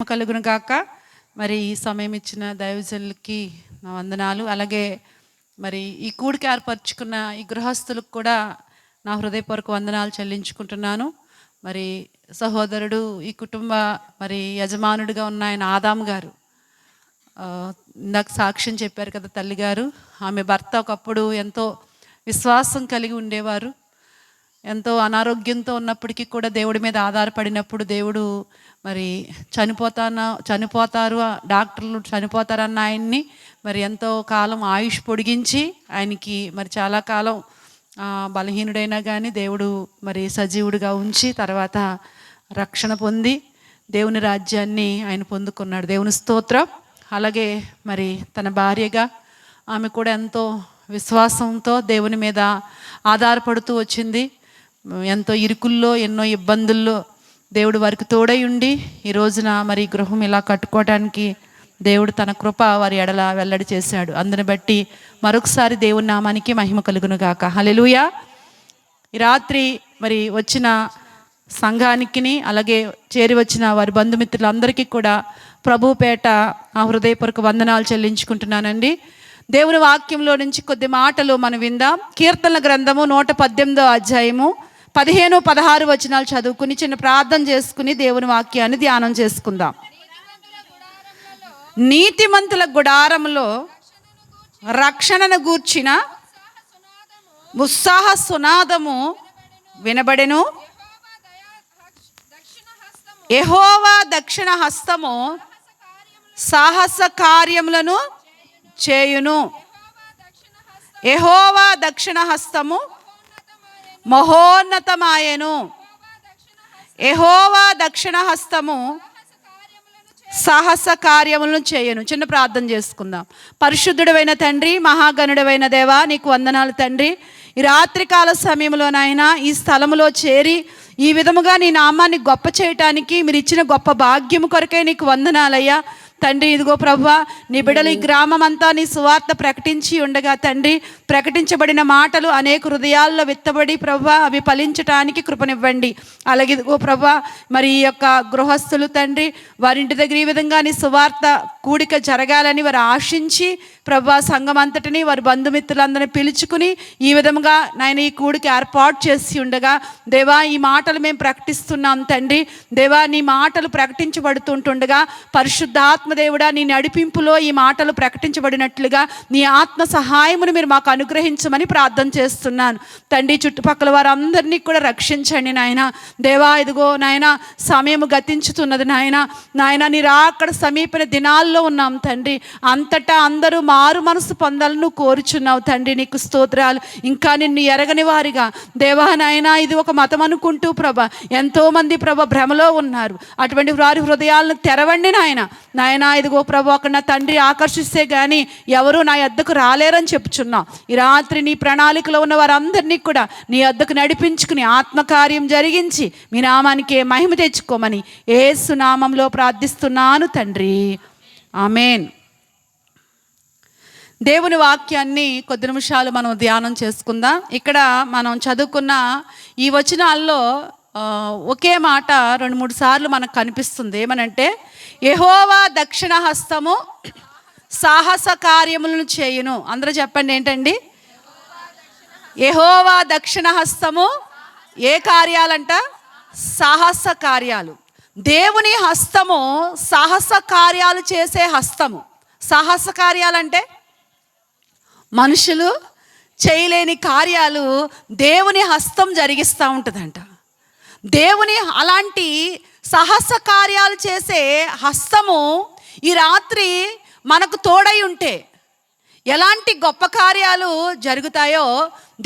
కలుగును గాక. మరి ఈ సమయం ఇచ్చిన దైవజనులకి నా వందనాలు. అలాగే మరి ఈ కూడికి ఏర్పరచుకున్న ఈ గృహస్థులకు కూడా నా హృదయపూర్వక వందనాలు చెల్లించుకుంటున్నాను. మరి సహోదరుడు ఈ కుటుంబ మరి యజమానుడిగా ఉన్న ఆయన ఆదాం గారు ఇందాక సాక్ష్యం చెప్పారు కదా తల్లిగారు. ఆమె భర్త ఒకప్పుడు ఎంతో విశ్వాసం కలిగి ఉండేవారు. ఎంతో అనారోగ్యంతో ఉన్నప్పటికీ కూడా దేవుడి మీద ఆధారపడినప్పుడు దేవుడు మరి చనిపోతారు డాక్టర్లు చనిపోతారన్న ఆయన్ని మరి ఎంతో కాలం ఆయుష్ పొడిగించి ఆయనకి మరి చాలా కాలం బలహీనుడైనా కానీ దేవుడు మరి సజీవుడిగా ఉంచి తర్వాత రక్షణ పొంది దేవుని రాజ్యాన్ని ఆయన పొందుకున్నాడు. దేవుని స్తోత్రం. అలాగే మరి తన భార్యగా ఆమె కూడా ఎంతో విశ్వాసంతో దేవుని మీద ఆధారపడుతూ వచ్చింది. ఎంతో ఇరుకుల్లో ఎన్నో ఇబ్బందుల్లో దేవుడు వారికి తోడై ఉండి ఈ రోజున మరి గృహం ఇలా కట్టుకోవడానికి దేవుడు తన కృప వారి ఎడల వెల్లడి చేశాడు. అందుని బట్టి మరొకసారి దేవుని నామానికి మహిమ కలుగును గాక. హల్లెలూయా. ఈ రాత్రి మరి వచ్చిన సంఘానికి అలాగే చేరి వచ్చిన వారి బంధుమిత్రులందరికీ కూడా ప్రభుపేట ఆ హృదయపూర్వక వందనాలు చెల్లించుకుంటున్నానండి. దేవుని వాక్యంలో నుంచి కొద్ది మాటలు మనం విందాం. కీర్తనల గ్రంథము 118వ అధ్యాయము 15-16 వచనాలు చదువుకుని చిన్న ప్రార్థన చేసుకుని దేవుని వాక్యాన్ని ధ్యానం చేసుకుందాం. నీతిమంతుల గుడారంలో రక్షణను గూర్చిన ఉత్సాహ సునాదము వినబడెను. యెహోవా దక్షిణ హస్తము సాహస కార్యములను చేయును. యెహోవా దక్షిణ హస్తము మహోన్నతమాయెను. యెహోవా దక్షిణ హస్తము సాహస కార్యములను చేయను. చిన్న ప్రార్థన చేసుకుందాం. పరిశుద్ధుడైన తండ్రి, మహాగణుడైన దేవా, నీకు వందనాలు తండ్రి. ఈ రాత్రికాల సమయంలోనైనా ఈ స్థలములో చేరి ఈ విధముగా నీ నామాన్ని గొప్ప చేయటానికి మీరు ఇచ్చిన గొప్ప భాగ్యము కొరకై నీకు వందనాలయ్యా తండ్రి. ఇదిగో ప్రభువా, నీ బిడ్డలు ఈ గ్రామం అంతా నీ సువార్త ప్రకటించి ఉండగా తండ్రి, ప్రకటించబడిన మాటలు అనేక హృదయాల్లో విత్తబడి ప్రభువా అవి ఫలించటానికి కృపనివ్వండి. అలాగే ఇదిగో ప్రభువా, మరి ఈ యొక్క గృహస్థులు తండ్రి వారింటి దగ్గర ఈ విధంగా నీ సువార్త కూడిక జరగాలని వారు ఆశించి ప్రభువా సంఘం అంతటిని వారి బంధుమిత్రులందరినీ పిలుచుకుని ఈ విధంగా నాయన ఈ కూడిక ఏర్పాటు చేసి ఉండగా దేవా ఈ మాటలు మేము ప్రకటిస్తున్నాం తండ్రి. దేవా నీ మాటలు ప్రకటించబడుతుంటుండగా పరిశుద్ధాత్మదేవుడా నీ నడిపింపులో ఈ మాటలు ప్రకటించబడినట్లుగా నీ ఆత్మ సహాయమును మీరు మాకు అనుగ్రహించమని ప్రార్థన చేస్తున్నాను తండ్రి. చుట్టుపక్కల వారందరినీ కూడా రక్షించండి నాయన. దేవా ఇదిగో నాయన సమయం గతించుతున్నది నాయన. నాయన నీ రాకడ సమీపన దినాల్లో ఉన్నాం తండ్రి. అంతటా అందరూ మారు మనసు పొందాలను కోరుచున్నావు తండ్రి. నీకు స్తోత్రాలు. ఇంకా నిన్ను ఎరగని వారిగా దేవా నాయన ఇది ఒక మతం అనుకుంటూ ప్రభ ఎంతోమంది ప్రభ భ్రమలో ఉన్నారు. అటువంటి వారి హృదయాలను తెరవండి నాయన. నాయన ఇదిగో ప్రభు అక్కడ నా తండ్రి ఆకర్షిస్తే కానీ ఎవరు నా యొద్దకు రాలేరని చెప్పుచున్నాం. ఈ రాత్రి నీ ప్రణాళికలో ఉన్న వారందరినీ కూడా నీ యొద్దకు నడిపించుకుని ఆత్మకార్యం జరిగించి మీ నామానికి మహిమ తెచ్చుకోమని యేసు నామంలో ప్రార్థిస్తున్నాను తండ్రి. ఆమేన్. దేవుని వాక్యాన్ని కొద్ది నిమిషాలు మనం ధ్యానం చేసుకుందాం. ఇక్కడ మనం చదువుకున్న ఈ వచనాల్లో ఒకే మాట 2-3 సార్లు మనకు కనిపిస్తుంది. ఏమనంటే యెహోవా దక్షిణ హస్తము సాహస కార్యములను చేయును. అందరూ చెప్పండి ఏంటండి? యెహోవా దక్షిణ హస్తము ఏ కార్యాలంట? సాహస కార్యాలు. దేవుని హస్తము సాహస కార్యాలు చేసే హస్తము. సాహస కార్యాలంటే మనుషులు చేయలేని కార్యాలు దేవుని హస్తం జరిగిస్తూ ఉంటుందంట. దేవుని అలాంటి సాహస కార్యాలు చేసే హస్తము ఈ రాత్రి మనకు తోడై ఉంటే ఎలాంటి గొప్ప కార్యాలు జరుగుతాయో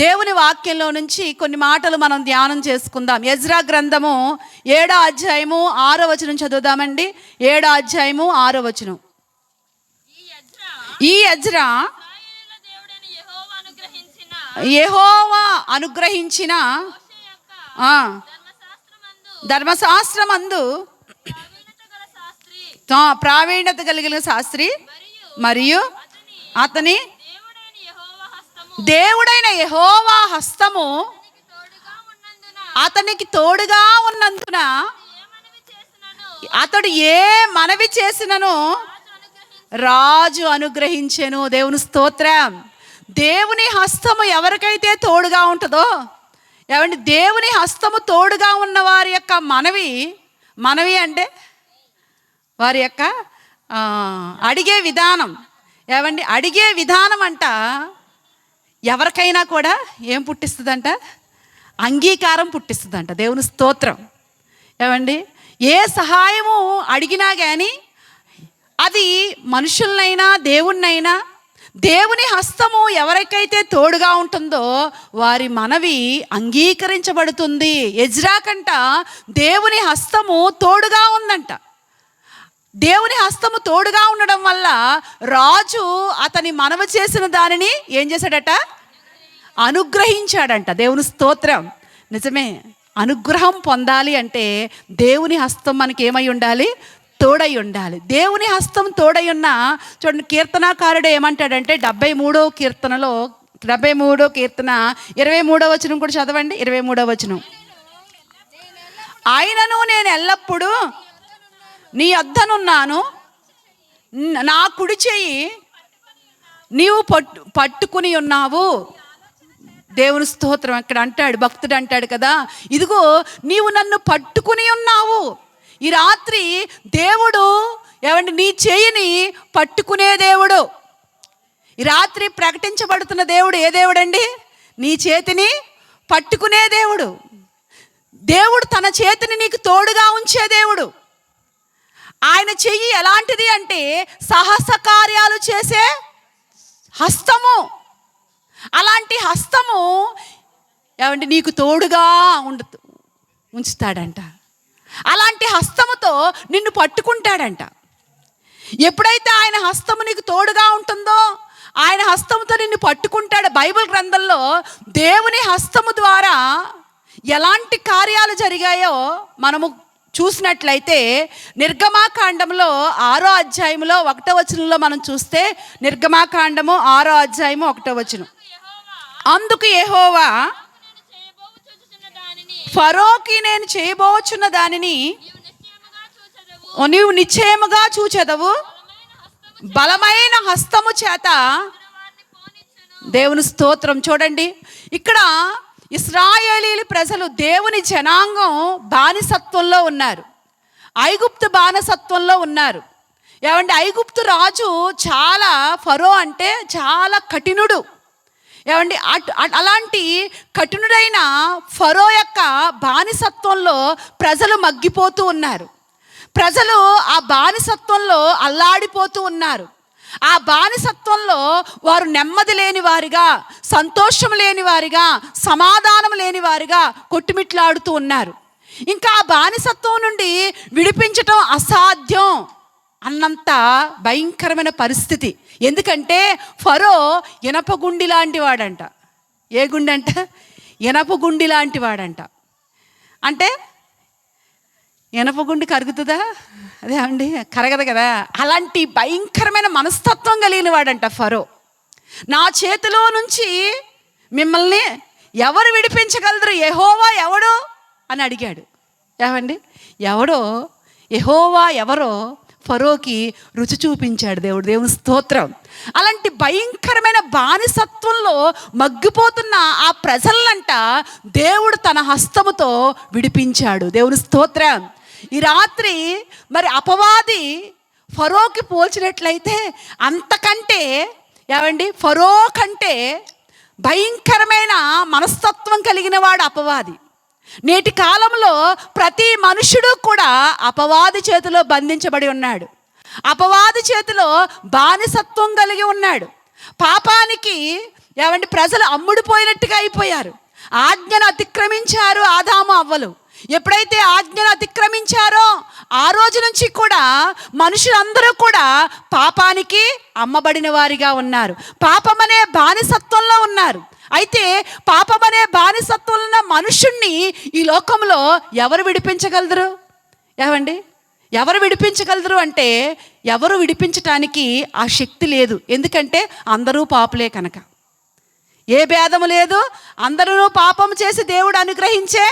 దేవుని వాక్యంలో నుంచి కొన్ని మాటలు మనం ధ్యానం చేసుకుందాం. ఎజ్రా గ్రంథము 7వ అధ్యాయము 6వ వచనం చదువుదామండి. 7వ అధ్యాయము 6వ వచనం. ఈ ఎజ్రా యెహోవా అనుగ్రహించిన ధర్మశాస్త్రమందు ప్రావీణ్యత కలిగిన శాస్త్రి మరియు అతని దేవుడైన యెహోవా హస్తము అతనికి తోడుగా ఉన్నందున అతడు ఏ మనవి చేసినను రాజు అనుగ్రహించెను. దేవుని స్తోత్రం. దేవుని హస్తము ఎవరికైతే తోడుగా ఉంటుందో, ఏమండి, దేవుని హస్తము తోడుగా ఉన్న వారి యొక్క మనవి అంటే వారి యొక్క అడిగే విధానం, ఏమండి, అడిగే విధానం అంట ఎవరికైనా కూడా ఏం పుట్టిస్తుందంట? అంగీకారం పుట్టిస్తుందంట. దేవుని స్తోత్రం. ఏమండి, ఏ సహాయము అడిగినా కానీ అది మనుషులనైనా దేవుణ్ణైనా, దేవుని హస్తము ఎవరికైతే తోడుగా ఉంటుందో వారి మనవి అంగీకరించబడుతుంది. ఎజ్రా కంట దేవుని హస్తము తోడుగా ఉందంట. దేవుని హస్తము తోడుగా ఉండడం వల్ల రాజు అతని మనవి చేసిన దానిని ఏం చేశాడట? అనుగ్రహించాడంట. దేవుని స్తోత్రం. నిజమే, అనుగ్రహం పొందాలి అంటే దేవుని హస్తం మనకి ఏమై ఉండాలి? తోడై ఉండాలి. దేవుని హస్తం తోడై ఉన్న, చూడండి, కీర్తనాకారుడు ఏమంటాడంటే 73వ కీర్తనలో 73వ కీర్తన 23వ వచనం కూడా చదవండి. 23వ వచనం, ఆయనను నేను ఎల్లప్పుడూ నీ యొద్దనున్నాను, నా కుడి చెయ్యి నీవు పట్టుకుని ఉన్నావు. దేవుని స్తోత్రం. అక్కడ అంటాడు, భక్తుడు అంటాడు కదా, ఇదిగో నీవు నన్ను పట్టుకుని ఉన్నావు. ఈ రాత్రి దేవుడు, ఏమండి, నీ చేయిని పట్టుకునే దేవుడు. ఈ రాత్రి ప్రకటించబడుతున్న దేవుడు ఏ దేవుడండి? నీ చేతిని పట్టుకునే దేవుడు. దేవుడు తన చేతిని నీకు తోడుగా ఉంచే దేవుడు. ఆయన చెయ్యి ఎలాంటిది అంటే సాహస కార్యాలు చేసే హస్తము. అలాంటి హస్తము, ఏమంటే, నీకు తోడుగా ఉంచుతాడంట. అలాంటి హస్తముతో నిన్ను పట్టుకుంటాడంట. ఎప్పుడైతే ఆయన హస్తము నీకు తోడుగా ఉంటుందో ఆయన హస్తముతో నిన్ను పట్టుకుంటాడు. బైబిల్ గ్రంథంలో దేవుని హస్తము ద్వారా ఎలాంటి కార్యాలు జరిగాయో మనము చూసినట్లయితే నిర్గమాకాండంలో 6వ అధ్యాయంలో 1వ వచనంలో మనం చూస్తే, నిర్గమాకాండము 6వ అధ్యాయము 1వ వచనం, అందుకు యెహోవా ఫరోకి నేను చేయబోచున్న దానిని నీవు నిశ్చయముగా చూచెదవు, బలమైన హస్తము చేత. దేవుని స్తోత్రం. చూడండి, ఇక్కడ ఇశ్రాయేలీయుల ప్రజలు, దేవుని జనాంగం బానిసత్వంలో ఉన్నారు. ఐగుప్తు బానిసత్వంలో ఉన్నారు. ఏమంటే, ఐగుప్తు రాజు ఫరో అంటే చాలా కఠినుడు. ఏమండి, అలాంటి కఠినుడైన ఫరో యొక్క బానిసత్వంలో ప్రజలు మగ్గిపోతూ ఉన్నారు. ప్రజలు ఆ బానిసత్వంలో అల్లాడిపోతూ ఉన్నారు. ఆ బానిసత్వంలో వారు నెమ్మది లేని వారిగా, సంతోషం లేని వారిగా, సమాధానం లేని వారిగా కొట్టుమిట్లాడుతూ ఉన్నారు. ఇంకా ఆ బానిసత్వం నుండి విడిపించటం అసాధ్యం అన్నంత భయంకరమైన పరిస్థితి. ఎందుకంటే ఫరో ఇనపగుండి లాంటి వాడంట. ఏ గుండె అంట? ఇనపగుండి లాంటి వాడంట. అంటే ఇనపగుండి కరుగుతుందా? అదే అండి, కరగదు కదా. అలాంటి భయంకరమైన మనస్తత్వం కలిగిన వాడంట ఫరో. నా చేతిలో నుంచి మిమ్మల్ని ఎవరు విడిపించగలరు? యెహోవా ఎవడు అని అడిగాడు. ఏమండి, ఎవడో యెహోవా ఎవరో ఫరోకి రుచి చూపించాడు దేవుడు. దేవుని స్తోత్రం. అలాంటి భయంకరమైన బానిసత్వంలో మగ్గిపోతున్న ఆ ప్రజలంట దేవుడు తన హస్తముతో విడిపించాడు. దేవుని స్తోత్రం. ఈ రాత్రి మరి అపవాది ఫరోకి పోల్చినట్లయితే అంతకంటే, ఏమండి, ఫరో కంటే భయంకరమైన మనస్తత్వం కలిగిన వాడు అపవాది. నేటి కాలంలో ప్రతి మనుషుడు కూడా అపవాది చేతిలో బంధించబడి ఉన్నాడు. అపవాది చేతిలో బానిసత్వం కలిగి ఉన్నాడు. పాపానికి, ఏమంటే, ప్రజలు అమ్ముడుపోయినట్టుగా అయిపోయారు. ఆజ్ఞను అతిక్రమించారు ఆదాము అవ్వలు. ఎప్పుడైతే ఆజ్ఞను అతిక్రమించారో ఆ రోజు నుంచి కూడా మనుషులందరూ కూడా పాపానికి అమ్మబడిన వారిగా ఉన్నారు. పాపమనే బానిసత్వంలో ఉన్నారు. అయితే పాపమనే బానిసత్వంలో ఉన్న మనుషుణ్ణి ఈ లోకంలో ఎవరు విడిపించగలరు? ఏమండి, ఎవరు విడిపించగలరు అంటే ఎవరు విడిపించటానికి ఆ శక్తి లేదు. ఎందుకంటే అందరూ పాపులే కనుక. ఏ భేదము లేదు. అందరూ పాపం చేసి దేవుడు అనుగ్రహించే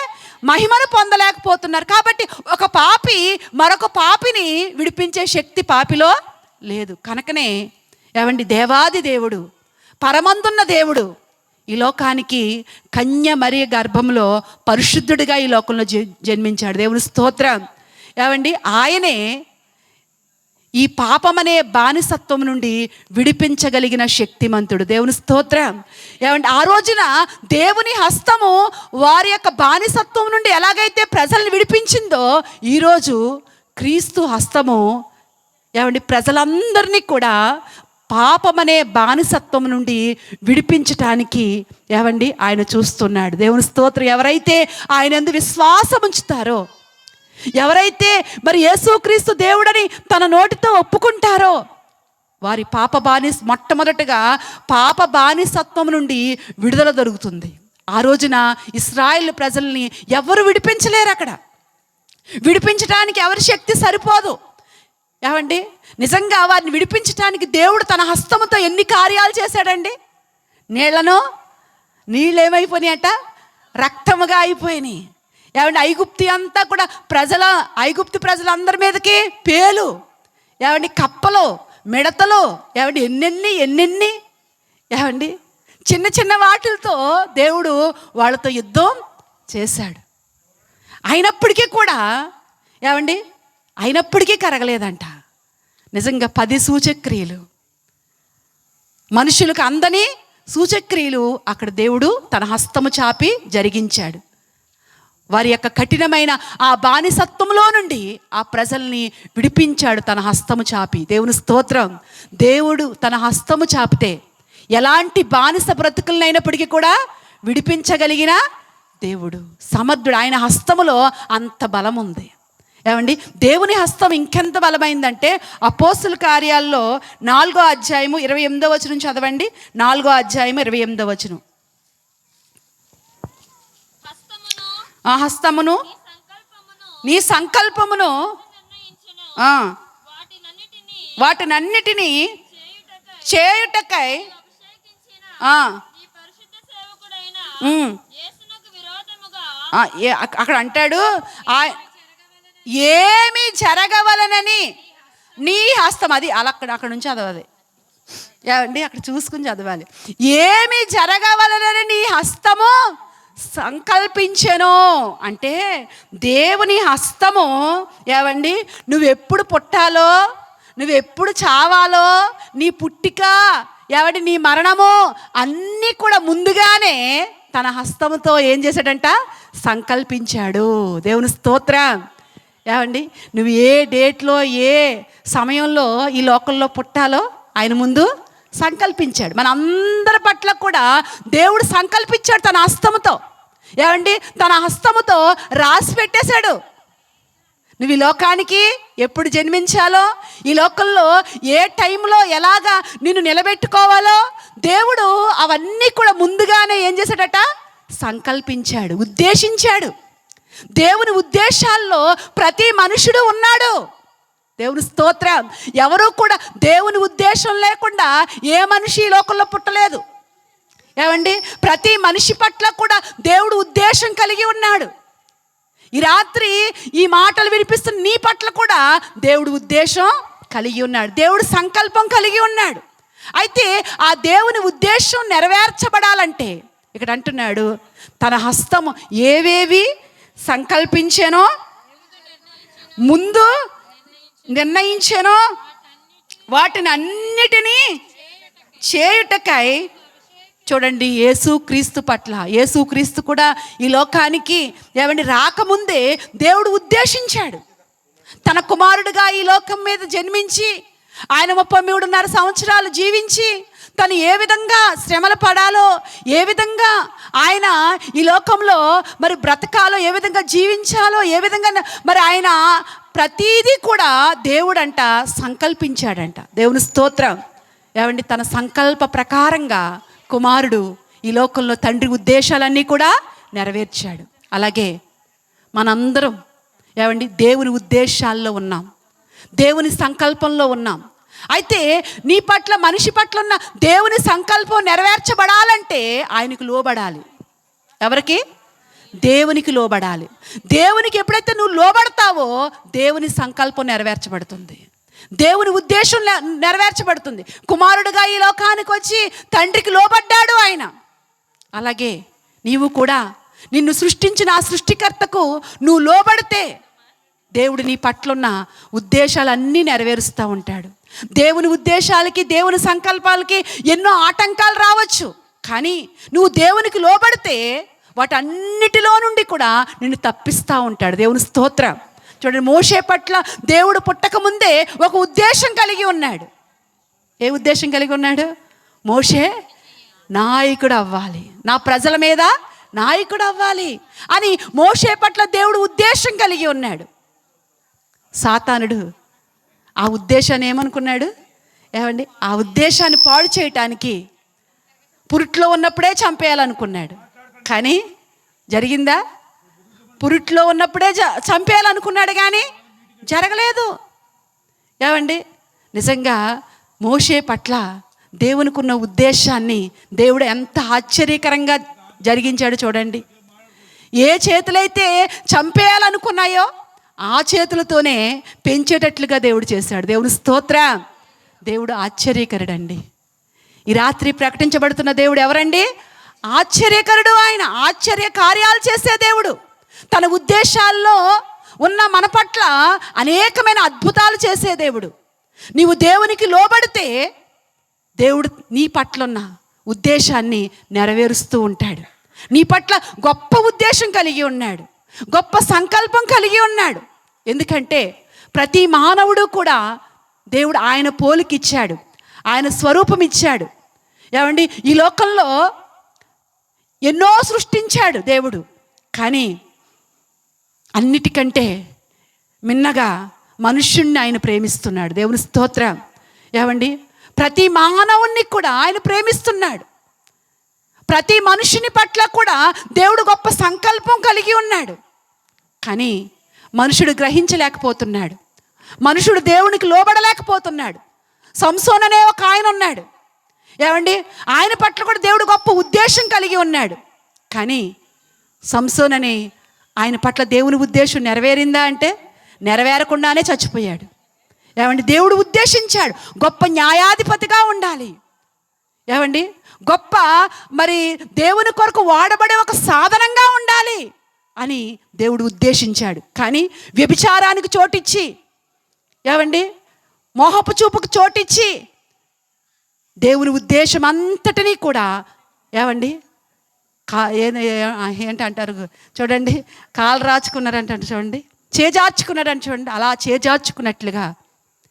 మహిమను పొందలేకపోతున్నారు. కాబట్టి ఒక పాపి మరొక పాపిని విడిపించే శక్తి పాపిలో లేదు. కనుకనే ఏమండి, దేవాది దేవుడు, పరమందున్న దేవుడు ఈ లోకానికి కన్య మరియ గర్భంలో పరిశుద్ధుడిగా ఈ లోకంలో జన్మించాడు. దేవుని స్తోత్రం. ఏమండి, ఆయనే ఈ పాపమనే బానిసత్వం నుండి విడిపించగలిగిన శక్తిమంతుడు. దేవుని స్తోత్రం. ఏమంటే ఆ రోజున దేవుని హస్తము వారి యొక్క బానిసత్వం నుండి ఎలాగైతే ప్రజల్ని విడిపించిందో, ఈరోజు క్రీస్తు హస్తము ఏమండి ప్రజలందరినీ కూడా పాపమనే బానిసత్వం నుండి విడిపించటానికి ఏమండి ఆయన చూస్తున్నాడు. దేవుని స్తోత్రం. ఎవరైతే ఆయన యందు విశ్వాసం ఉంచుతారో, ఎవరైతే మరి యేసుక్రీస్తు దేవుడని తన నోటితో ఒప్పుకుంటారో, వారి మొట్టమొదటగా పాప బానిసత్వం నుండి విడుదల దొరుకుతుంది. ఆ రోజున ఇశ్రాయేలు ప్రజల్ని ఎవరు విడిపించలేరు. అక్కడ విడిపించడానికి ఎవరి శక్తి సరిపోదు. ఏమండి, నిజంగా వారిని విడిపించడానికి దేవుడు తన హస్తముతో ఎన్ని కార్యాలు చేశాడండి. నీళ్ళు ఏమైపోయినాయట, రక్తముగా అయిపోయినాయి. ఏమంటే ఐగుప్తు ప్రజలందరి మీదకి పేలు, ఏమండి కప్పలు, మిడతలు, ఏమండి ఎన్నెన్ని ఏమండి చిన్న చిన్న వాటిలతో దేవుడు వాళ్ళతో యుద్ధం చేశాడు. అయినప్పటికీ కరగలేదంట. నిజంగా 10 సూచక్రియలు, మనుషులకు అందని సూచక్రియలు అక్కడ దేవుడు తన హస్తము చాపి జరిగించాడు. వారి యొక్క కఠినమైన ఆ బానిసత్వంలో నుండి ఆ ప్రజల్ని విడిపించాడు తన హస్తము చాపి. దేవుని స్తోత్రం. దేవుడు తన హస్తము చాపితే ఎలాంటి బానిస బ్రతుకులనైనప్పటికీ కూడా విడిపించగలిగిన దేవుడు, సమర్థుడు. ఆయన హస్తములో అంత బలం ఉంది. ఏమండి, దేవుని హస్తం ఇంకెంత బలమైందంటే అపోస్తుల కార్యాల్లో 4వ అధ్యాయము 28వ వచనం చదవండి. 4వ అధ్యాయము 28వ వచనం. ఆ హస్తమును నీ సంకల్పమును వాటినన్నిటినీ చేయుటకై అక్కడ అంటాడు, ఏమి జరగవలనని నీ హస్తం. అది అక్కడ నుంచి చదవాలి ఏమండి, అక్కడ చూసుకుని చదవాలి. ఏమి జరగవలనని నీ హస్తము సంకల్పించెను అంటే, దేవుని హస్తము ఏమండి నువ్వెప్పుడు పుట్టాలో, నువ్వెప్పుడు చావాలో, నీ పుట్టిక ఏమండి నీ మరణము అన్నీ కూడా ముందుగానే తన హస్తముతో ఏం చేశాడంట, సంకల్పించాడు. దేవుని స్తోత్రం. ఏమండి, నువ్వు ఏ డేట్లో ఏ సమయంలో ఈ లోకంలో పుట్టాలో ఆయన ముందు సంకల్పించాడు. మన అందరి పట్ల కూడా దేవుడు సంకల్పించాడు తన హస్తముతో. ఏమండి, తన హస్తముతో రాసి పెట్టేశాడు. నువ్వు ఈ లోకానికి ఎప్పుడు జన్మించాలో, ఈ లోకంలో ఏ టైంలో ఎలాగా నిన్ను నిలబెట్టుకోవాలో దేవుడు అవన్నీ కూడా ముందుగానే ఏం చేశాడట, సంకల్పించాడు, ఉద్దేశించాడు. దేవుని ఉద్దేశాల్లో ప్రతి మనుషుడు ఉన్నాడు. దేవుని స్తోత్రం. ఎవరు కూడా దేవుని ఉద్దేశం లేకుండా ఏ మనిషి ఈ లోకంలో పుట్టలేదు. ఏమండి, ప్రతి మనిషి పట్ల కూడా దేవుడు ఉద్దేశం కలిగి ఉన్నాడు. ఈ రాత్రి ఈ మాటలు వినిపిస్తున్న నీ పట్ల కూడా దేవుడు ఉద్దేశం కలిగి ఉన్నాడు, దేవుడు సంకల్పం కలిగి ఉన్నాడు. అయితే ఆ దేవుని ఉద్దేశం నెరవేర్చబడాలంటే ఇక్కడ అంటున్నాడు, తన హస్తము ఏవేవి సంకల్పించానో, ముందు నిర్ణయించానో వాటిని అన్నిటినీ చేయుటకై. చూడండి, యేసుక్రీస్తు పట్ల, యేసుక్రీస్తు కూడా ఈ లోకానికి ఏమండి రాకముందే దేవుడు ఉద్దేశించాడు. తన కుమారుడుగా ఈ లోకం మీద జన్మించి ఆయన 33.5 సంవత్సరాలు జీవించి తను ఏ విధంగా శ్రమలు పడాలో, ఏ విధంగా ఆయన ఈ లోకంలో మరి బ్రతకాలో, ఏ విధంగా జీవించాలో, ఏ విధంగా మరి ఆయన ప్రతీదీ కూడా దేవుడంట సంకల్పించాడంట. దేవుని స్తోత్రం. ఏమండి, తన సంకల్ప ప్రకారంగా కుమారుడు ఈ లోకంలో తండ్రి ఉద్దేశాలన్నీ కూడా నెరవేర్చాడు. అలాగే మనందరం ఏమండి దేవుని ఉద్దేశాల్లో ఉన్నాం, దేవుని సంకల్పంలో ఉన్నాం. అయితే నీ పట్ల, మనిషి పట్ల ఉన్న దేవుని సంకల్పం నెరవేర్చబడాలంటే ఆయనకు లోబడాలి. ఎవరికి? దేవునికి లోబడాలి. దేవునికి ఎప్పుడైతే నువ్వు లోబడతావో దేవుని సంకల్పం నెరవేర్చబడుతుంది, దేవుని ఉద్దేశం నెరవేర్చబడుతుంది. కుమారుడుగా ఈ లోకానికి వచ్చి తండ్రికి లోబడ్డాడు ఆయన. అలాగే నీవు కూడా నిన్ను సృష్టించిన ఆ సృష్టికర్తకు నువ్వు లోబడితే దేవుడు నీ పట్లున్న ఉద్దేశాలన్నీ నెరవేరుస్తూ ఉంటాడు. దేవుని ఉద్దేశాలకి, దేవుని సంకల్పాలకి ఎన్నో ఆటంకాలు రావచ్చు, కానీ నువ్వు దేవునికి లోబడితే వాటన్నిటిలో నుండి కూడా నిన్ను తప్పిస్తూ ఉంటాడు. దేవుని స్తోత్రం. చూడండి, మోషే పట్ల దేవుడు పుట్టకముందే ఒక ఉద్దేశం కలిగి ఉన్నాడు. ఏ ఉద్దేశం కలిగి ఉన్నాడు? మోషే నాయకుడు అవ్వాలి, నా ప్రజల మీద నాయకుడు అవ్వాలి అని మోషే పట్ల దేవుడు ఉద్దేశం కలిగి ఉన్నాడు. సాతానుడు ఆ ఉద్దేశాన్ని ఏమనుకున్నాడు? ఏమండి, ఆ ఉద్దేశాన్ని పాడు చేయటానికి పురిట్లో ఉన్నప్పుడే చంపేయాలనుకున్నాడు. కానీ జరిగిందా? పురిట్లో ఉన్నప్పుడే చంపేయాలనుకున్నాడు కానీ జరగలేదు. ఏమండి, నిజంగా మోషే పట్ల దేవునికి ఉన్న ఉద్దేశాన్ని దేవుడు ఎంత ఆశ్చర్యకరంగా జరిగించాడు చూడండి. ఏ చేతులైతే చంపేయాలనుకున్నాయో ఆ చేతులతోనే పెంచేటట్లుగా దేవుడు చేశాడు. దేవుని స్తోత్రం. దేవుడు ఆశ్చర్యకరుడండి. ఈ రాత్రి ప్రకటించబడుతున్న దేవుడు ఎవరండి? ఆశ్చర్యకరుడు. ఆయన ఆశ్చర్య కార్యాలు చేసే దేవుడు. తన ఉద్దేశాల్లో ఉన్న మన పట్ల అనేకమైన అద్భుతాలు చేసే దేవుడు. నీవు దేవునికి లోబడితే దేవుడు నీ పట్ల ఉన్న ఉద్దేశాన్ని నెరవేరుస్తూ ఉంటాడు. నీ పట్ల గొప్ప ఉద్దేశం కలిగి ఉన్నాడు, గొప్ప సంకల్పం కలిగి ఉన్నాడు. ఎందుకంటే ప్రతి మానవుడు కూడా దేవుడు ఆయన పోలికిచ్చాడు, ఆయన స్వరూపం ఇచ్చాడు. ఏమండి, ఈ లోకంలో ఎన్నో సృష్టించాడు దేవుడు, కానీ అన్నిటికంటే మిన్నగా మనుష్యుణ్ణి ఆయన ప్రేమిస్తున్నాడు. దేవుని స్తోత్రం. ఏమండి, ప్రతి మానవుణ్ణి కూడా ఆయన ప్రేమిస్తున్నాడు. ప్రతి మనుషుని పట్ల కూడా దేవుడు గొప్ప సంకల్పం కలిగి ఉన్నాడు. కానీ మనుషుడు గ్రహించలేకపోతున్నాడు, మనుషుడు దేవునికి లోబడలేకపోతున్నాడు. సంసోన్ అనే ఒక ఆయన ఉన్నాడు. ఏమండి, ఆయన పట్ల కూడా దేవుడు గొప్ప ఉద్దేశం కలిగి ఉన్నాడు. కానీ సంసోన్ అనే ఆయన పట్ల దేవుని ఉద్దేశం నెరవేరిందా అంటే నెరవేరకుండానే చచ్చిపోయాడు. ఏమండి, దేవుడు ఉద్దేశించాడు గొప్ప న్యాయాధిపతిగా ఉండాలి. ఏమండి, గొప్ప దేవుని కొరకు వాడబడే ఒక సాధనంగా ఉండాలి అని దేవుడు ఉద్దేశించాడు. కానీ వ్యభిచారానికి చోటిచ్చి, ఏమండి, మోహపు చూపుకు చోటిచ్చి దేవుని ఉద్దేశం అంతటినీ కూడా, ఏమండి, ఏంటంటారు చూడండి, కాలు రాచుకున్నారంట చూడండి, చేజార్చుకున్నారంట చూడండి, అలా చేజార్చుకున్నట్లుగా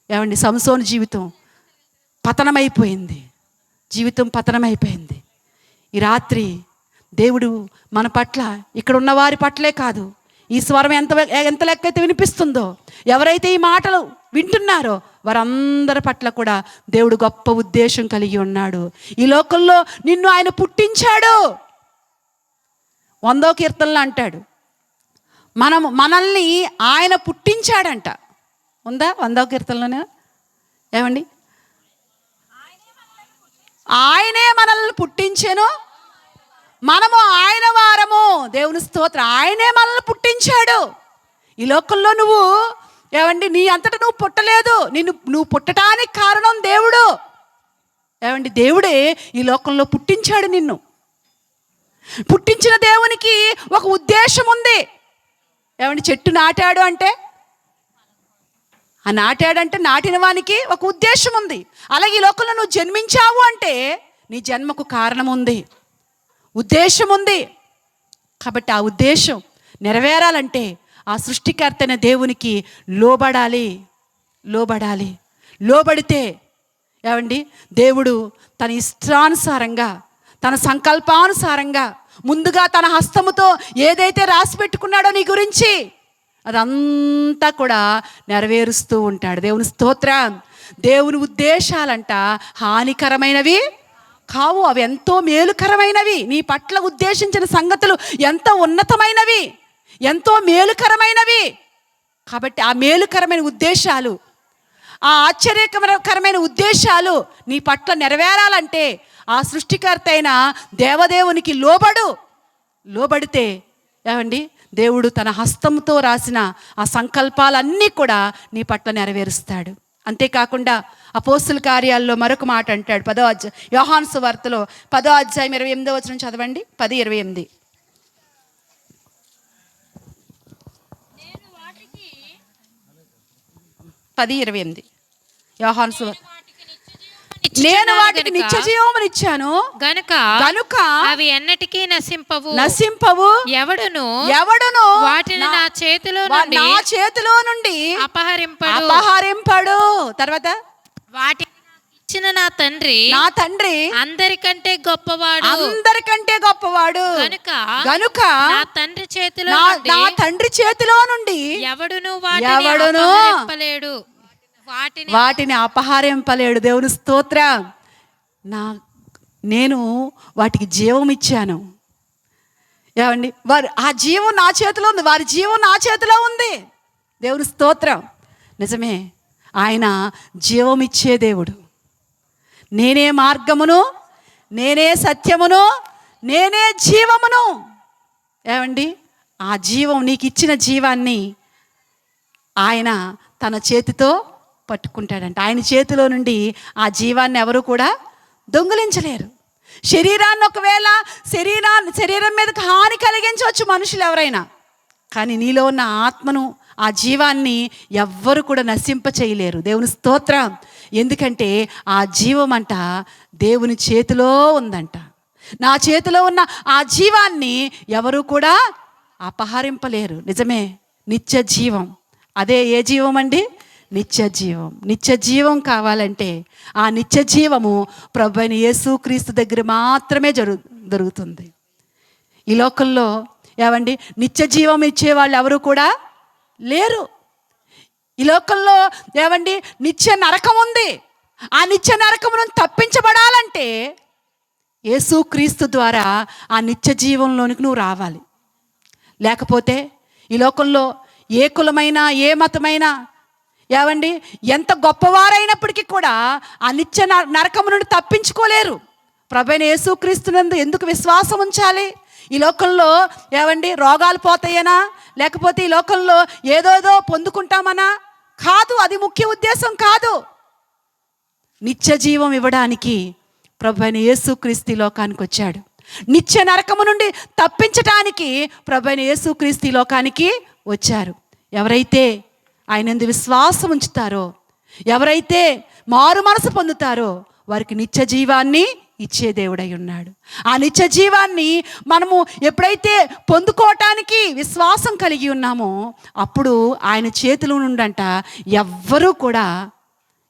ఏమండి సంసోను జీవితం పతనమైపోయింది. ఈ రాత్రి దేవుడు మన పట్ల, ఇక్కడ ఉన్న వారి పట్లే కాదు, ఈ స్వరం ఎంత లెక్కైతే వినిపిస్తుందో, ఎవరైతే ఈ మాటలు వింటున్నారో వారందరి పట్ల కూడా దేవుడు గొప్ప ఉద్దేశం కలిగి ఉన్నాడు. ఈ లోకంలో నిన్ను ఆయన పుట్టించాడు. 100వ కీర్తనలో అంటాడు, మనల్ని ఆయన పుట్టించాడంట. ఉందా 100వ కీర్తనలోనే? ఏమండి, ఆయనే మనల్ని పుట్టించెను, మనము ఆయన వారము. దేవుని స్తోత్రం. ఆయనే మనల్ని పుట్టించాడు. ఈ లోకంలో నువ్వు, ఏమండి, నీ అంతటా నువ్వు పుట్టలేదు, నువ్వు పుట్టడానికి కారణం దేవుడు. ఏమండి, దేవుడే ఈ లోకంలో పుట్టించాడు నిన్ను. పుట్టించిన దేవునికి ఒక ఉద్దేశం ఉంది. ఏమండి, చెట్టు నాటాడు అంటే ఆ నాటాడంటే నాటిన వానికి ఒక ఉద్దేశం ఉంది. అలాగే ఈ లోకంలో నువ్వు జన్మించావు అంటే నీ జన్మకు కారణం ఉంది, ఉద్దేశం ఉంది. కాబట్టి ఆ ఉద్దేశం నెరవేరాలంటే ఆ సృష్టికర్త అయిన దేవునికి లోబడితే ఏమండి, దేవుడు తన ఇష్టానుసారంగా, తన సంకల్పానుసారంగా ముందుగా తన హస్తముతో ఏదైతే రాసి పెట్టుకున్నాడో నీ గురించి అదంతా కూడా నెరవేరుస్తూ ఉంటాడు. దేవుని స్తోత్రం. దేవుని ఉద్దేశాలంట హానికరమైనవి కావు, అవి ఎంతో మేలుకరమైనవి. నీ పట్ల ఉద్దేశించిన సంగతులు ఎంతో ఉన్నతమైనవి, ఎంతో మేలుకరమైనవి. కాబట్టి ఆ మేలుకరమైన ఉద్దేశాలు, ఆ ఆశ్చర్యకరమైన ఉద్దేశాలు నీ పట్ల నెరవేరాలంటే ఆ సృష్టికర్త అయిన దేవదేవునికి లోబడితే ఏమండి దేవుడు తన హస్తంతో రాసిన ఆ సంకల్పాలన్నీ కూడా నీ పట్ల నెరవేరుస్తాడు. అంతేకాకుండా అపోస్తుల కార్యాల్లో మరొక మాట అంటాడు. 10వ అధ్యాయం యోహాను సువార్తలో 10వ అధ్యాయం 28వ వచనం చదవండి. 10:28. యోహాను సువార్త. నేను వాటికి నిత్య జీవమును ఇచ్చాను గనుక అవి ఎన్నటికీ నశింపవు. ఎవడును వాటిని నా చేతిలో నుండి అపహరింపడు. తర్వాత వాటిని ఇచ్చిన నా తండ్రి అందరికంటే గొప్పవాడు గనుక నా తండ్రి చేతిలో నుండి ఎవడును అపహరింపలేడు. వాటిని అపహరింపలేడు. దేవుని స్తోత్రం. నేను వాటికి జీవం ఇచ్చాను. ఏమండి, ఆ జీవం నా చేతిలో ఉంది, వారి జీవం నా చేతిలో ఉంది. దేవుని స్తోత్రం. నిజమే, ఆయన జీవం ఇచ్చే దేవుడు. నేనే మార్గమును, నేనే సత్యమును, నేనే జీవమును. ఏమండి, ఆ జీవం, నీకు ఇచ్చిన జీవాన్ని ఆయన తన చేతితో పట్టుకుంటాడంట. ఆయన చేతిలో నుండి ఆ జీవాన్ని ఎవరు కూడా దొంగిలించలేరు. శరీరాన్ని ఒకవేళ శరీరం మీదకి హాని కలిగించవచ్చు మనుషులు ఎవరైనా, కానీ నీలో ఉన్న ఆత్మను, ఆ జీవాన్ని ఎవ్వరు కూడా నశింప చేయలేరు. దేవుని స్తోత్రం. ఎందుకంటే ఆ జీవం అంట దేవుని చేతిలో ఉందంట. నా చేతిలో ఉన్న ఆ జీవాన్ని ఎవరు కూడా అపహరింపలేరు. నిజమే, నిత్య జీవం. అదే ఏ జీవం అండి? నిత్య జీవం. నిత్య జీవం కావాలంటే ఆ నిత్య జీవము ప్రభువైన యేసుక్రీస్తు దగ్గర మాత్రమే దొరుకుతుంది. ఈ లోకంలో ఏమండి నిత్య జీవం ఇచ్చే వాళ్ళు ఎవరు కూడా లేరు. ఈ లోకంలో ఏమండి నిత్య నరకం ఉంది. ఆ నిత్య నరకమును తప్పించబడాలంటే యేసుక్రీస్తు ద్వారా ఆ నిత్య జీవంలోనికి నువ్వు రావాలి. లేకపోతే ఈ లోకంలో ఏ కులమైనా, ఏ మతమైనా, ఏమండి ఎంత గొప్పవారైనప్పటికీ కూడా ఆ నిత్య నరకము నుండి తప్పించుకోలేరు. ప్రభువైన యేసుక్రీస్తునందు ఎందుకు విశ్వాసం ఉంచాలి? ఈ లోకంలో ఏమండి రోగాలు పోతాయనా, లేకపోతే ఈ లోకంలో ఏదోదో పొందుకుంటామనా? కాదు, అది ముఖ్య ఉద్దేశం కాదు. నిత్య జీవం ఇవ్వడానికి ప్రభువైన యేసుక్రీస్తు లోకానికి వచ్చాడు. నిత్య నరకము నుండి తప్పించటానికి ప్రభువైన యేసుక్రీస్తు లోకానికి వచ్చారు. ఎవరైతే ఆయనందు విశ్వాసం ఉంచుతారో, ఎవరైతే మారు మనసు పొందుతారో వారికి నిత్య జీవాన్ని ఇచ్చే దేవుడై ఉన్నాడు. ఆ నిత్య జీవాన్ని మనము ఎప్పుడైతే పొందుకోవటానికి విశ్వాసం కలిగి ఉన్నామో అప్పుడు ఆయన చేతిలో నుండంట ఎవ్వరూ కూడా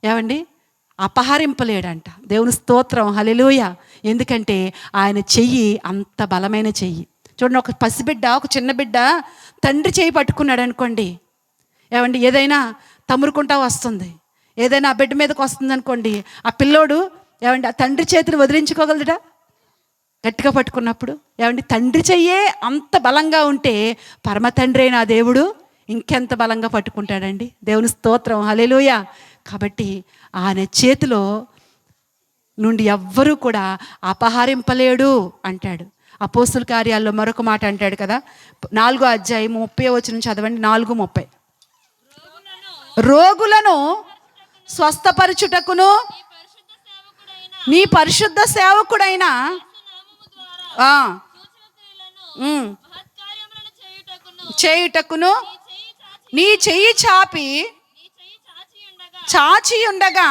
ఏమండి అపహరింపలేడంట. దేవుని స్తోత్రం, హల్లెలూయా. ఎందుకంటే ఆయన చెయ్యి అంత బలమైన చెయ్యి. చూడండి, ఒక పసిబిడ్డ, ఒక చిన్న బిడ్డ తండ్రి చేయి పట్టుకున్నాడు అనుకోండి, ఏమండి ఏదైనా తమురుకుంటా వస్తుంది, ఏదైనా ఆ బిడ్డ మీదకి వస్తుంది అనుకోండి, ఆ పిల్లోడు ఏమండి ఆ తండ్రి చేతిని వదిలించుకోగలదుడా? గట్టిగా పట్టుకున్నప్పుడు ఏమండి తండ్రి చెయ్యే అంత బలంగా ఉంటే పరమ తండ్రి అయిన ఆ దేవుడు ఇంకెంత బలంగా పట్టుకుంటాడండి. దేవుని స్తోత్రం, హల్లెలూయా. కాబట్టి ఆయన చేతిలో నుండి ఎవ్వరూ కూడా అపహరింపలేడు అంటాడు. అపోస్తుల కార్యాల్లో మరొక మాట అంటాడు కదా, 4వ అధ్యాయం 30వ వచనం చదవండి. 4:30. రోగులను స్వస్థపరచుటకును నీ పరిశుద్ధ సేవకుడైన చేయుటకును నీ చెయ్యి చాచి ఉండగా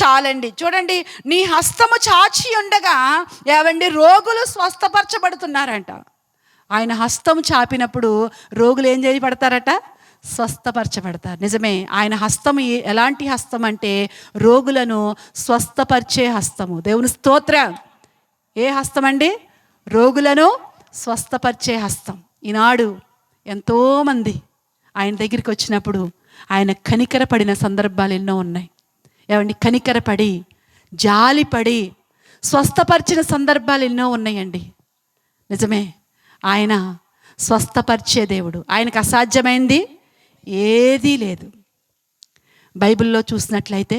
చాలండి. చూడండి, నీ హస్తము చాచి ఉండగా ఏవండి రోగులు స్వస్థపరచబడుతున్నారంట. ఆయన హస్తం చాపినప్పుడు రోగులు ఏం చేయబడతారట? స్వస్థపరచబడతారు. నిజమే, ఆయన హస్తం ఎలాంటి హస్తం అంటే రోగులను స్వస్థపరిచే హస్తము. దేవుని స్తోత్రం. ఏ హస్తం అండి? రోగులను స్వస్థపరిచే హస్తం. ఈనాడు ఎంతోమంది ఆయన దగ్గరికి వచ్చినప్పుడు ఆయన కనికరపడిన సందర్భాలు ఎన్నో ఉన్నాయి. ఏమండి, కనికరపడి జాలిపడి స్వస్థపరిచిన సందర్భాలు ఎన్నో ఉన్నాయండి. నిజమే, ఆయన స్వస్థపరిచే దేవుడు. ఆయనకు అసాధ్యమైంది ఏదీ లేదు. బైబిల్లో చూసినట్లయితే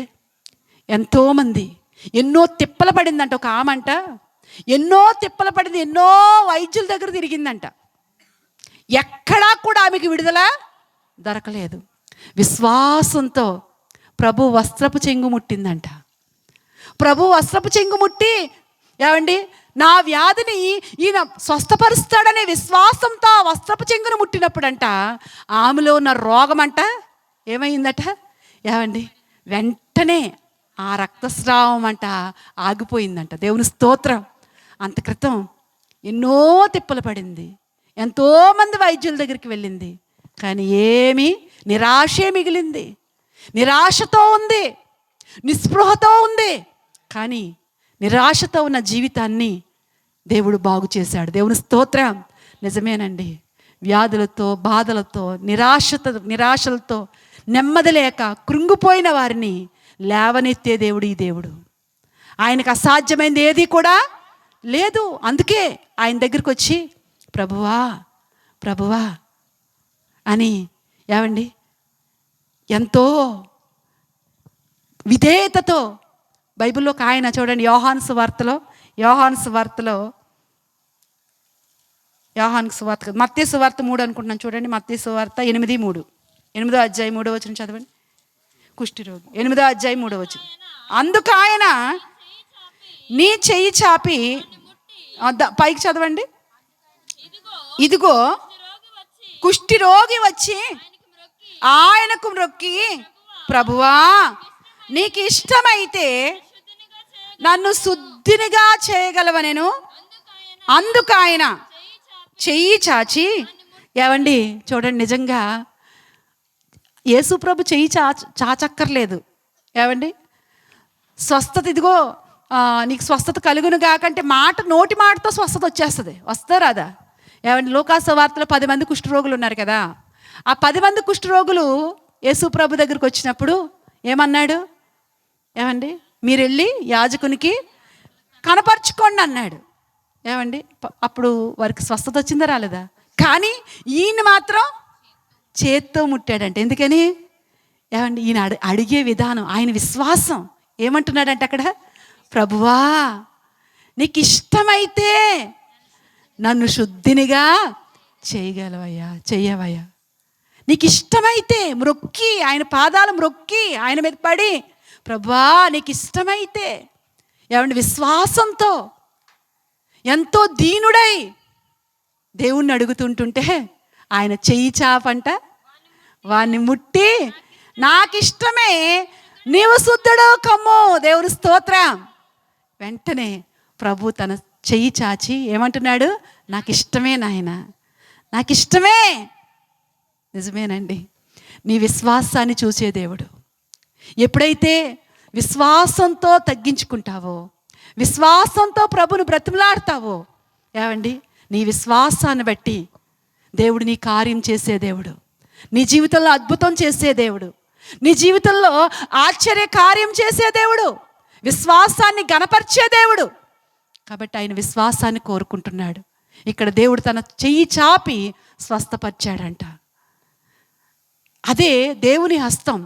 ఎంతోమంది ఎన్నో తిప్పలు పడిందంట. ఒక ఆమంట ఎన్నో తిప్పలు పడింది, ఎన్నో వైద్యుల దగ్గర తిరిగిందంట. ఎక్కడా కూడా ఆమెకి విడుదల దొరకలేదు. విశ్వాసంతో ప్రభు వస్త్రపు చెంగు ముట్టిందంట. ప్రభు వస్త్రపు చెంగు ముట్టి, ఏమండి, నా వ్యాధిని ఈయన స్వస్థపరుస్తాడనే విశ్వాసంతో ఆ వస్త్రపు చెంగును ముట్టినప్పుడంట ఆమెలో ఉన్న రోగం అంట ఏమైందట, ఏమండి, వెంటనే ఆ రక్తస్రావం అంట ఆగిపోయిందంట. దేవుని స్తోత్రం. అంత క్రితం ఎన్నో తిప్పలు పడింది, ఎంతోమంది వైద్యుల దగ్గరికి వెళ్ళింది, కానీ ఏమీ నిరాశే మిగిలింది. నిరాశతో ఉంది, నిస్పృహతో ఉంది. కానీ నిరాశతో ఉన్న జీవితాన్ని దేవుడు బాగు చేశాడు. దేవుని స్తోత్రం. నిజమేనండి, వ్యాధులతో, బాధలతో, నిరాశలతో, నెమ్మది లేక కృంగిపోయిన వారిని లేవనెత్తే దేవుడు ఈ దేవుడు. ఆయనకు అసాధ్యమైనది ఏది కూడా లేదు. అందుకే ఆయన దగ్గరికి వచ్చి ప్రభువా ప్రభువా అని, ఏమండి, ఎంతో విధేయతతో బైబిల్లో ఒక ఆయన చూడండి, యోహాను సువార్తలో మత్తయి సువార్త 3 అనుకుంటున్నాను చూడండి. మత్తయి సువార్త 8:3, 8వ అధ్యాయం 3వ వచనం చదవండి. కుష్ఠిరోగి 8వ అధ్యాయం 3వ వచనం. అందుకు ఆయన నీ చెయ్యి చాపి, పైకి చదవండి. ఇదిగో కుష్ఠిరోగి వచ్చి ఆయనకు మ్రొక్కి, ప్రభువా నీకు ఇష్టమైతే నన్ను శుద్ధినిగా చేయగలవనెను. అందుకు ఆయన చెయ్యి చాచి, ఏమండి చూడండి, నిజంగా యేసు ప్రభు చెయ్యి చాచక్కర్లేదు. ఏమండి, స్వస్థత ఇదిగో నీకు స్వస్థత కలుగును కాకంటే నోటి మాటతో స్వస్థత వచ్చేస్తుంది. వస్తారాదా? ఏమండి, లోకాసు వార్తలో 10 మంది కుష్ఠరోగులు ఉన్నారు కదా. ఆ 10 మంది కుష్ఠరోగులు యేసు ప్రభు దగ్గరికి వచ్చినప్పుడు ఏమన్నాడు, ఏమండి, మీరు వెళ్ళి యాజకునికి కనపరుచుకోండి అన్నాడు. ఏమండి, అప్పుడు వారికి స్వస్థత వచ్చిందా రాలేదా? కానీ ఈయన మాత్రం చేత్తో ముట్టాడంటే. ఎందుకని? ఏమండి, ఈయన అడిగే విధానం, ఆయన విశ్వాసం. ఏమంటున్నాడంటే అక్కడ, ప్రభువా నీకు ఇష్టమైతే నన్ను శుద్ధినిగా చెయ్యవయ్యా. నీకు ఇష్టమైతే మ్రొక్కి, ఆయన పాదాలు మ్రొక్కి ఆయన మీద పడి, ప్రభువా నీకు ఇష్టమైతే, ఏమండి, విశ్వాసంతో ఎంతో దీనుడై దేవుణ్ణి అడుగుతుంటుంటే ఆయన చెయ్యి చాపంట వాణ్ణి ముట్టి, నాకు ఇష్టమే, నీవు శుద్ధుడు కమ్ము. దేవుని స్తోత్రం. వెంటనే ప్రభు తన చెయ్యి చాచి ఏమంటున్నాడు, నాకు ఇష్టమే నాయన, నాకు ఇష్టమే. నిజమేనండి, నీ విశ్వాసాన్ని చూసే దేవుడు. ఎప్పుడైతే విశ్వాసంతో తగ్గించుకుంటావో, విశ్వాసంతో ప్రభును బ్రతిమలాడతావో, ఏమండి, నీ విశ్వాసాన్ని బట్టి దేవుడు నీ కార్యం చేసే దేవుడు, నీ జీవితంలో అద్భుతం చేసే దేవుడు, నీ జీవితంలో ఆశ్చర్య కార్యం చేసే దేవుడు, విశ్వాసాన్ని గణపరిచే దేవుడు. కాబట్టి ఆయన విశ్వాసాన్ని కోరుకుంటున్నాడు. ఇక్కడ దేవుడు తన చెయ్యి చాపి స్వస్థపరిచాడంట. అదే దేవుని హస్తం.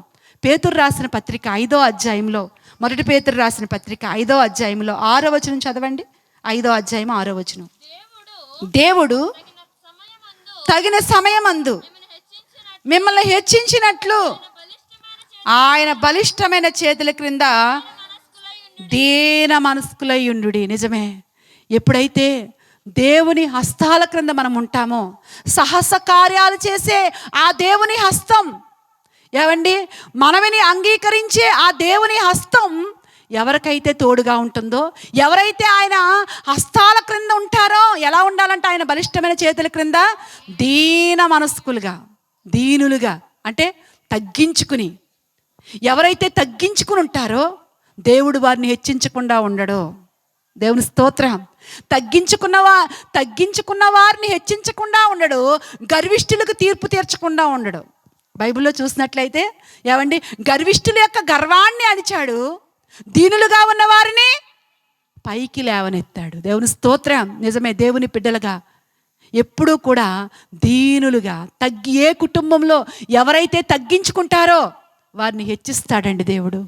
పేతురు రాసిన పత్రిక 5వ అధ్యాయంలో, మొదటి పేతురు రాసిన పత్రిక 5వ అధ్యాయంలో 6వ వచనం చదవండి. 5వ అధ్యాయం 6వ వచనం. దేవుడు తగిన సమయమందు మిమ్మల్ని హెచ్చించినట్లు ఆయన బలిష్టమైన చేతుల క్రింద దీన మనస్కులై ఉండుడి. నిజమే, ఎప్పుడైతే దేవుని హస్తాల క్రింద మనం ఉంటామో, సాహస కార్యాలు చేసే ఆ దేవుని హస్తం, ఏవండి, మనవిని అంగీకరించే ఆ దేవుని హస్తం ఎవరికైతే తోడుగా ఉంటుందో, ఎవరైతే ఆయన హస్తాల క్రింద ఉంటారో, ఎలా ఉండాలంటే ఆయన బలిష్టమైన చేతుల క్రింద దీన మనస్కులుగా, దీనులుగా అంటే తగ్గించుకుని, ఎవరైతే తగ్గించుకుని ఉంటారో దేవుడు వారిని హెచ్చించకుండా ఉండడు. దేవుని స్తోత్రం. తగ్గించుకున్న వారిని హెచ్చించకుండా ఉండడు, గర్విష్ఠులకు తీర్పు తీర్చకుండా ఉండడు. బైబిల్లో చూసినట్లయితే, ఏమండి, గర్విష్ఠుల యొక్క గర్వాన్ని అణిచాడు, దీనులుగా ఉన్న వారిని పైకి లేవనెత్తాడు. దేవుని స్తోత్రం. నిజమే, దేవుని బిడ్డలుగా ఎప్పుడూ కూడా దీనులుగా ఏ కుటుంబంలో ఎవరైతే తగ్గించుకుంటారో వారిని హెచ్చిస్తాడండి దేవుడు.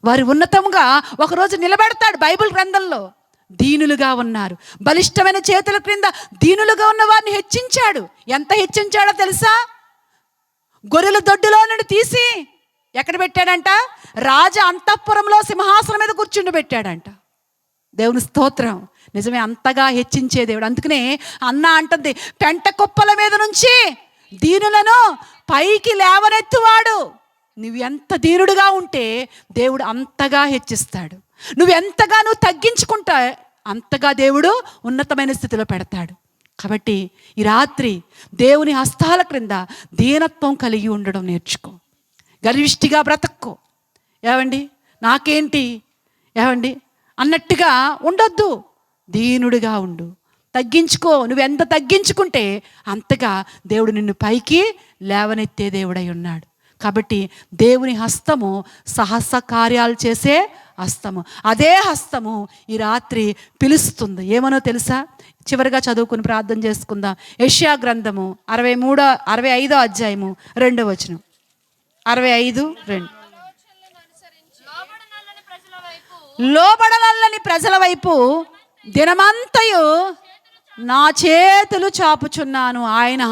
వారి ఉన్నతంగా ఒకరోజు నిలబెడతాడు. బైబిల్ గ్రంథంలో దీనులుగా ఉన్నారు, బలిష్టమైన చేతుల క్రింద దీనులుగా ఉన్న వారిని హెచ్చించాడు. ఎంత హెచ్చించాడో తెలుసా? గొర్రెల దొడ్డులో నుండి తీసి ఎక్కడ పెట్టాడంట? రాజ అంతఃపురంలో సింహాసనం మీద కూర్చుండబెట్టాడంట. దేవుని స్తోత్రం. నిజమే, అంతగా హెచ్చించే దేవుడు. అందుకనే అన్న అంటుంది, పెంట కుప్పల మీద నుంచి దీనులను పైకి లేవనెత్తువాడు. నువ్వు ఎంత దీనుడుగా ఉంటే దేవుడు అంతగా హెచ్చిస్తాడు. నువ్వెంతగా తగ్గించుకుంటా అంతగా దేవుడు ఉన్నతమైన స్థితిలో పెడతాడు. కాబట్టి ఈ రాత్రి దేవుని హస్తాల క్రింద దీనత్వం కలిగి ఉండడం నేర్చుకో. గర్విష్టిగా బ్రతక్కో. ఏవండి నాకేంటి ఏవండి అన్నట్టుగా ఉండొద్దు. దీనుడిగా ఉండు, తగ్గించుకో. నువ్వెంత తగ్గించుకుంటే అంతగా దేవుడు నిన్ను పైకి లేవనెత్తే దేవుడై ఉన్నాడు. కాబట్టి దేవుని హస్తము సాహస కార్యాలు చేసే హస్తము. అదే హస్తము ఈ రాత్రి పిలుస్తుంది. ఏమనో తెలుసా? చివరిగా చదువుకుని ప్రార్థన చేసుకుందాం. యెషయా గ్రంథము 65వ అధ్యాయము 2వ వచనం. 65:2. లోబడనల్లని ప్రజల వైపు దినమంతయు నా చేతులు చాపుచున్నాను. ఆయన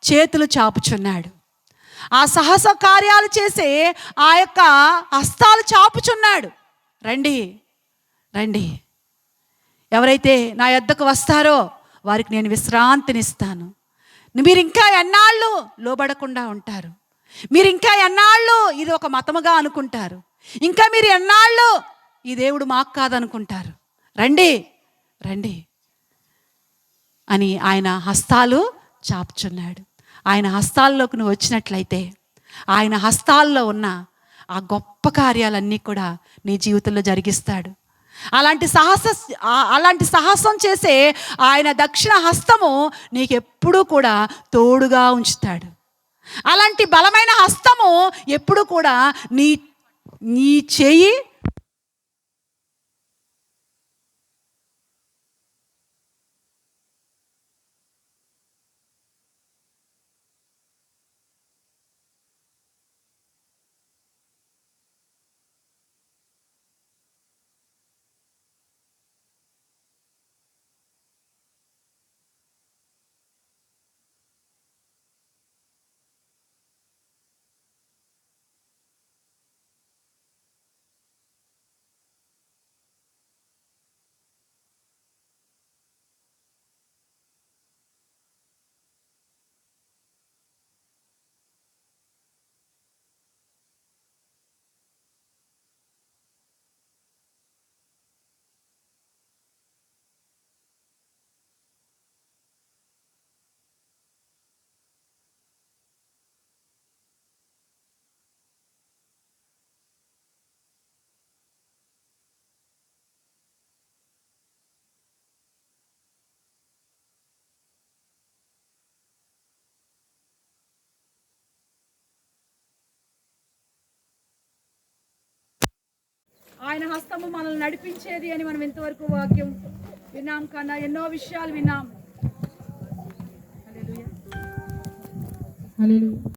చేతులు చాపుచున్నాడు. ఆ సాహస కార్యాలు చేసే ఆ యొక్క హస్తాలు చాపుచున్నాడు. రండి రండి, ఎవరైతే నా యొద్దకు వస్తారో వారికి నేను విశ్రాంతినిస్తాను. మీరు ఇంకా ఎన్నాళ్ళు లోబడకుండా ఉంటారు? మీరు ఇంకా ఎన్నాళ్ళు ఇది ఒక మతముగా అనుకుంటారు? ఇంకా మీరు ఎన్నాళ్ళు ఈ దేవుడు మాకు కాదనుకుంటారు? రండి రండి అని ఆయన హస్తాలు చాపుచున్నాడు. ఆయన హస్తాల్లోకి నువ్వు వచ్చినట్లయితే ఆయన హస్తాల్లో ఉన్న ఆ గొప్ప కార్యాలన్నీ కూడా నీ జీవితంలో జరిగిస్తాడు. అలాంటి సాహసం చేసే ఆయన దక్షిణ హస్తము నీకెప్పుడూ కూడా తోడుగా ఉంచుతాడు. అలాంటి బలమైన హస్తము ఎప్పుడు కూడా నీ చేయి ఆయన హస్తము మనల్ని నడిపించేది అని మనం ఇంతవరకు వాక్యం విన్నాం కన్నా ఎన్నో విషయాలు విన్నాం. హల్లెలూయా.